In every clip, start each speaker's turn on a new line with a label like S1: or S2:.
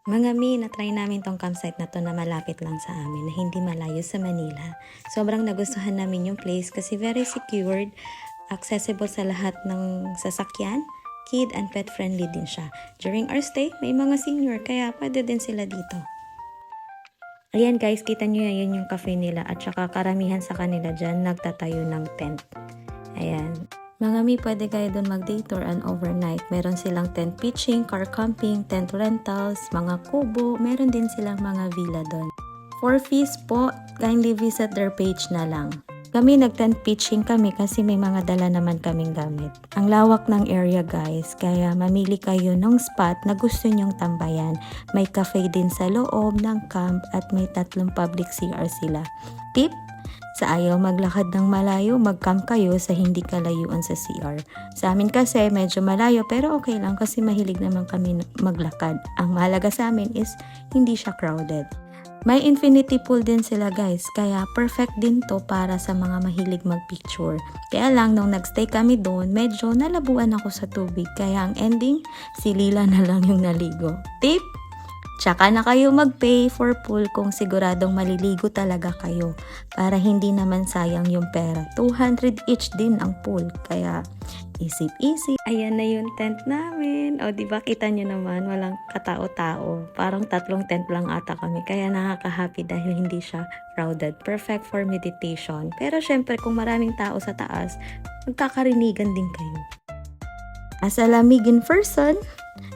S1: Mga mi, na-try namin tong campsite na to na malapit lang sa amin, na hindi malayo sa Manila. Sobrang nagustuhan namin yung place kasi very secured, accessible sa lahat ng sasakyan, kid and pet friendly din siya. During our stay, may mga senior kaya pwede din sila dito. Ayan guys, kita nyo yun yung cafe nila at saka karamihan sa kanila dyan nagtatayo ng tent. Ayan. Mga mi, pwede kayo doon mag-day tour and overnight. Meron silang tent pitching, car camping, tent rentals, mga kubo. Meron din silang mga villa doon. For fees po, kindly visit their page na lang. Kami nag-tent pitching kami kasi may mga dala naman kaming gamit. Ang lawak ng area guys, kaya mamili kayo ng spot na gusto nyong tambayan. May cafe din sa loob ng camp at may 3 public CR sila. Tip? Sa ayaw maglakad ng malayo, mag-camp kayo sa hindi kalayuan sa CR. Sa amin kasi medyo malayo pero okay lang kasi mahilig naman kami maglakad. Ang mahalaga sa amin is hindi siya crowded. May infinity pool din sila guys, kaya perfect din to para sa mga mahilig magpicture. Kaya lang nung nagstay kami doon, medyo nalabuan ako sa tubig. Kaya ang ending, si Lila na lang yung naligo. Tip? Tsaka na kayo mag-pay for pool kung siguradong maliligo talaga kayo para hindi naman sayang yung pera. 200 each din ang pool, kaya easy. Ayan na yung tent namin. O diba kita nyo naman, walang katao-tao. Parang 3 tent lang ata kami, kaya nakaka-happy dahil hindi siya crowded. Perfect for meditation. Pero syempre kung maraming tao sa taas, magkakarinigan din kayo. As a lamig in person,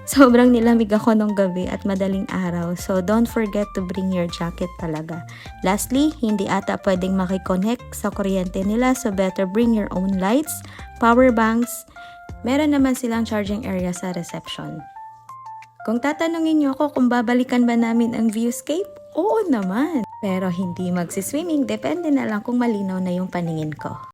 S1: sobrang nilamig ako nung gabi at madaling araw, so don't forget to bring your jacket talaga. Lastly, hindi ata pwedeng makiconnect sa kuryente nila, so better bring your own lights, power banks. Meron naman silang charging area sa reception. Kung tatanungin niyo ako kung babalikan ba namin ang viewscape, oo naman. Pero hindi magsiswimming, depende na lang kung malinaw na yung paningin ko.